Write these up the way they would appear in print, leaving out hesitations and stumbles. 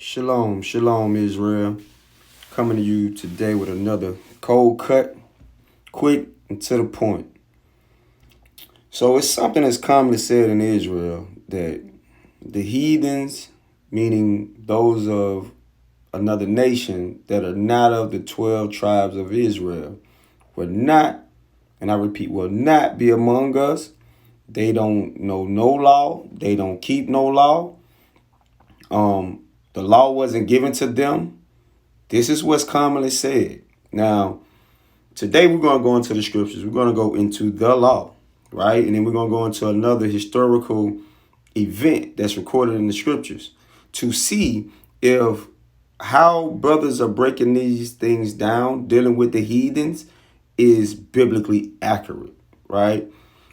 Shalom, shalom, Israel. Coming to you today with another cold cut, quick and to the point. So it's something that's commonly said in Israel that the heathens, meaning those of another nation that are not of the 12 tribes of Israel, will not, and I repeat, will not be among us. They don't know no law. They don't keep no law. The law wasn't given to them. This is what's commonly said. Now, today we're going to go into the scriptures. We're going to go into the law, right? And then we're going to go into another historical event that's recorded in the scriptures to see if how brothers are breaking these things down, dealing with the heathens, is biblically accurate, right?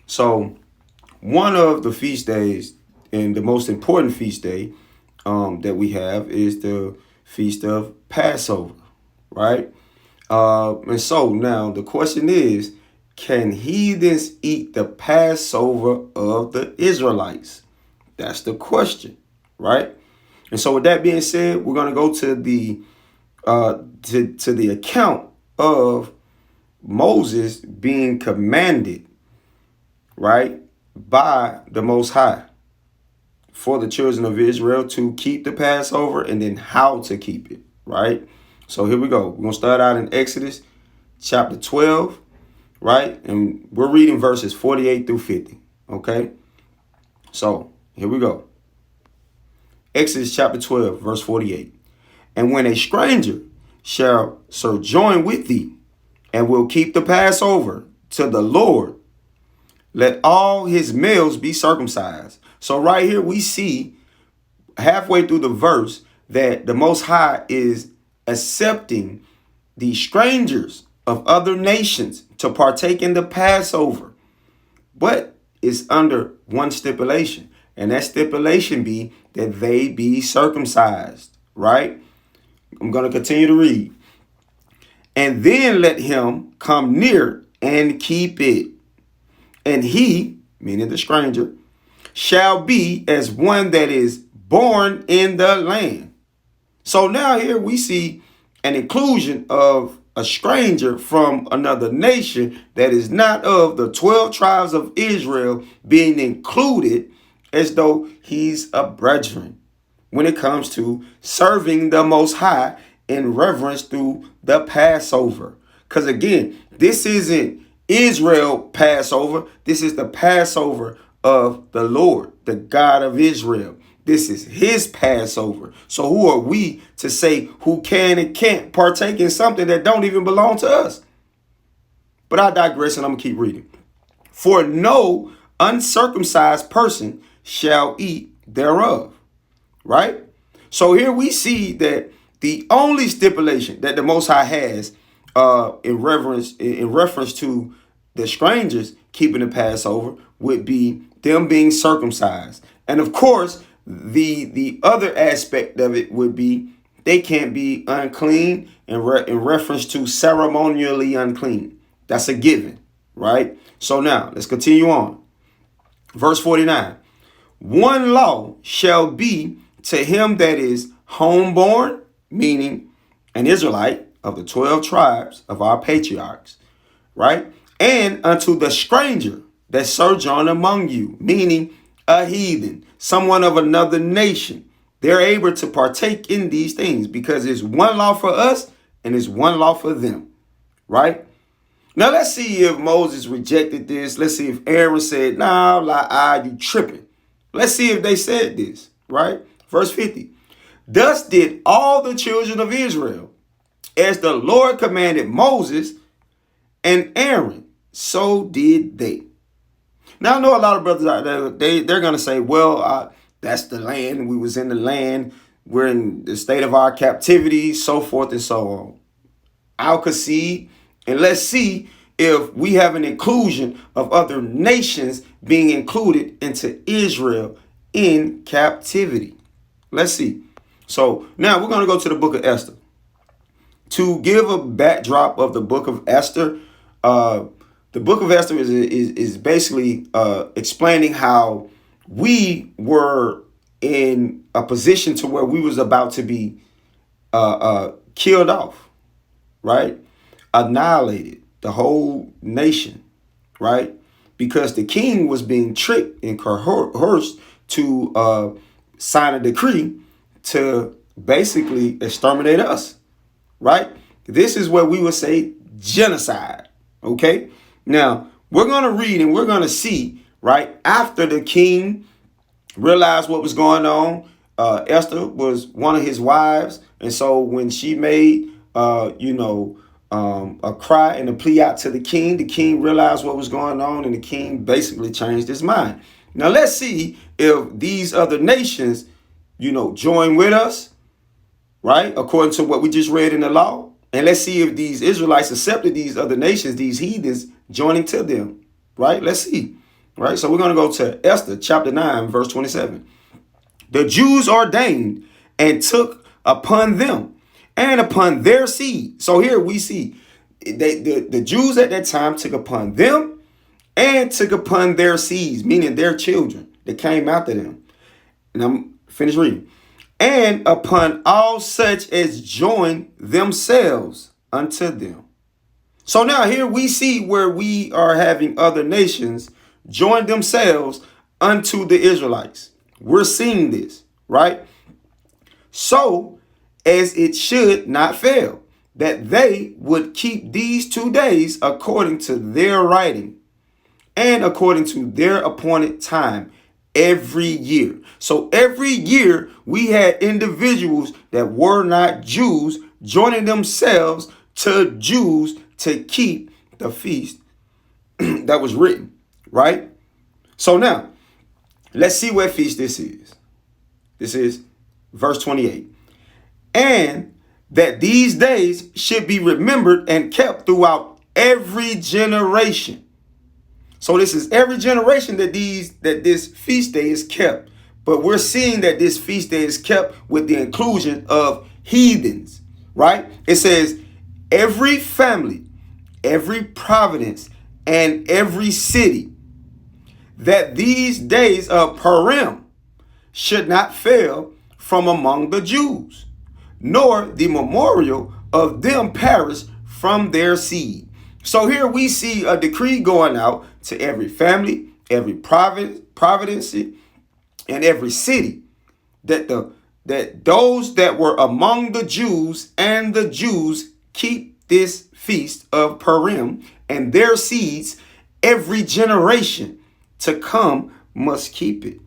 So one of the feast days, and the most important feast day that we have, is the feast of Passover, right? And so now the question is, can heathens eat the Passover of the Israelites? That's the question, right? And so with that being said, we're going to go to the account of Moses being commanded, right, by the Most High for the children of Israel to keep the Passover, and then how to keep it, right? So here we go. We're going to start out in Exodus chapter 12, right? And we're reading verses 48 through 50, okay? So here we go. Exodus chapter 12, verse 48. And when a stranger shall sojourn with thee, and will keep the Passover to the Lord, let all his males be circumcised. So right here we see halfway through the verse that the Most High is accepting the strangers of other nations to partake in the Passover. But it's under one stipulation, and that stipulation be that they be circumcised, right? I'm going to continue to read. And then let him come near and keep it. And he, meaning the stranger, shall be as one that is born in the land. So now here we see an inclusion of a stranger from another nation that is not of the 12 tribes of Israel being included as though he's a brethren when it comes to serving the Most High in reverence through the Passover. Because again, this isn't Israel Passover. This is the Passover of the Lord, the God of Israel. This is his Passover. So who are we to say who can and can't partake in something that don't even belong to us? But I digress, and I'm going to keep reading. For no uncircumcised person shall eat thereof. Right? So here we see that the only stipulation that the Most High has in reference to the strangers keeping the Passover would be them being circumcised. And of course, the other aspect of it would be they can't be unclean in reference to ceremonially unclean. That's a given, right? So now let's continue on. Verse 49. One law shall be to him that is homeborn, meaning an Israelite of the 12 tribes of our patriarchs, right? And unto the stranger that sojourn among you, meaning a heathen, someone of another nation. They're able to partake in these things because it's one law for us and it's one law for them, right? Now let's see if Moses rejected this. Let's see if Aaron said, nah, you tripping. Let's see if they said this, right? Verse 50. Thus did all the children of Israel, as the Lord commanded Moses and Aaron, so did they. Now I know a lot of brothers out there, they're going to say, well, that's the land. We was in the land. We're in the state of our captivity, so forth and so on. I'll concede, and let's see if we have an inclusion of other nations being included into Israel in captivity. Let's see. So now we're going to go to the book of Esther. To give a backdrop of the book of Esther, the book of Esther is basically explaining how we were in a position to where we was about to be killed off, right? Annihilated, the whole nation, right? Because the king was being tricked and coerced to sign a decree to basically exterminate us, right? This is what we would say genocide, okay? Now, we're going to read and we're going to see, right, after the king realized what was going on. Esther was one of his wives. And so when she made, a cry and a plea out to the king realized what was going on, and the king basically changed his mind. Now, let's see if these other nations, join with us, right? According to what we just read in the law. And let's see if these Israelites accepted these other nations, these heathens, joining to them, right? Let's see. Right, so we're going to go to Esther chapter 9, verse 27. The Jews ordained and took upon them and upon their seed. So here we see the Jews at that time took upon them and took upon their seeds, meaning their children that came after them. And I'm finished reading. And upon all such as joined themselves unto them. So now here we see where we are having other nations join themselves unto the Israelites. We're seeing this, right? So as it should not fail, that they would keep these 2 days according to their writing and according to their appointed time every year. So every year we had individuals that were not Jews joining themselves to Jews to keep the feast that was written. Right? So now, let's see what feast this is. This is verse 28. And that these days should be remembered and kept throughout every generation. So this is every generation that this feast day is kept. But we're seeing that this feast day is kept with the inclusion of heathens, right? It says every family, every province, and every city, that these days of Purim should not fail from among the Jews, nor the memorial of them perish from their seed. So here we see a decree going out to every family, every province, and every city, that those that were among the Jews and the Jews keep this feast of Purim, and their seeds, every generation to come must keep it.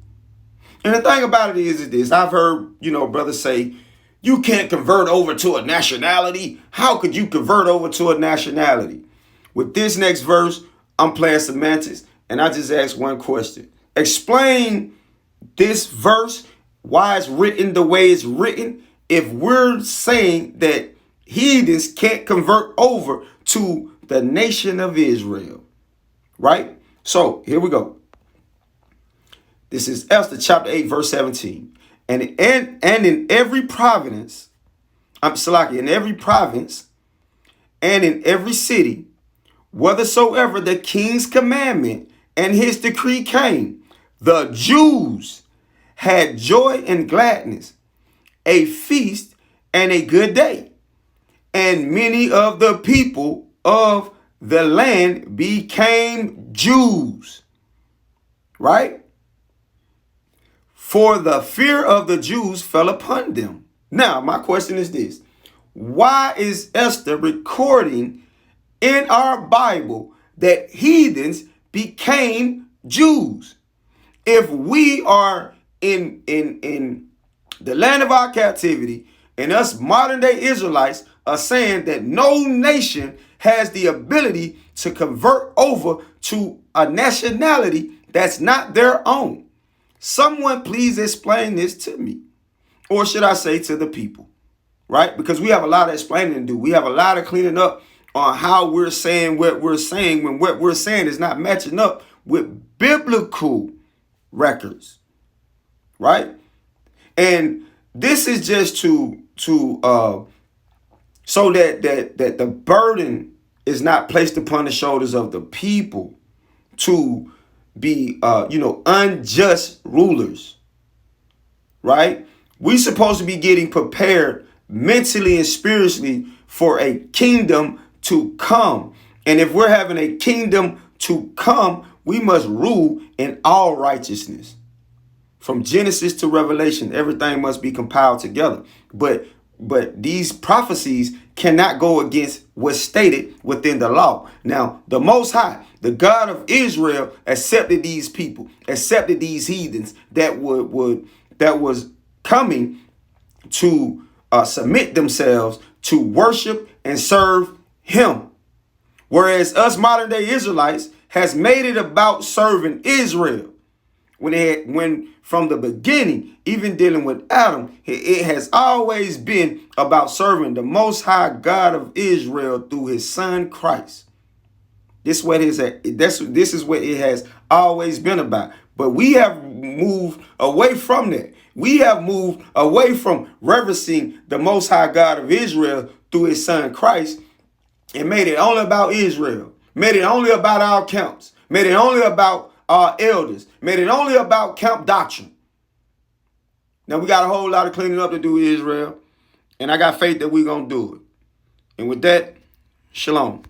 And the thing about it is this. I've heard, brothers say, you can't convert over to a nationality. How could you convert over to a nationality? With this next verse, I'm playing semantics, and I just ask one question. Explain this verse, why it's written the way it's written, if we're saying that heathens can't convert over to the nation of Israel, right? So here we go. This is Esther chapter 8, verse 17. And in every province, in every province and in every city, whithersoever the king's commandment and his decree came, the Jews had joy and gladness, a feast and a good day. And many of the people of the land became Jews, right? For the fear of the Jews fell upon them. Now, my question is this. Why is Esther recording in our Bible that heathens became Jews? If we are in the land of our captivity, and us modern day Israelites are saying that no nation has the ability to convert over to a nationality that's not their own. Someone please explain this to me. Or should I say to the people, right? Because we have a lot of explaining to do. We have a lot of cleaning up on how we're saying what we're saying when what we're saying is not matching up with biblical records, right? And this is just so that the burden is not placed upon the shoulders of the people to be unjust rulers, right? We supposed to be getting prepared mentally and spiritually for a kingdom to come. And if we're having a kingdom to come, we must rule in all righteousness. From Genesis to Revelation, everything must be compiled together. But these prophecies cannot go against what's stated within the law. Now, the Most High, the God of Israel, accepted these people, accepted these heathens that was coming to submit themselves to worship and serve him. Whereas us modern day Israelites has made it about serving Israel. When from the beginning, even dealing with Adam, it has always been about serving the Most High God of Israel through his son Christ. This is what it has always been about. But we have moved away from that. We have moved away from reverencing the Most High God of Israel through his son Christ and made it only about Israel. Made it only about our camps. Made it only about our elders. Made it only about camp doctrine. Now we got a whole lot of cleaning up to do with Israel. And I got faith that we're going to do it. And with that, shalom.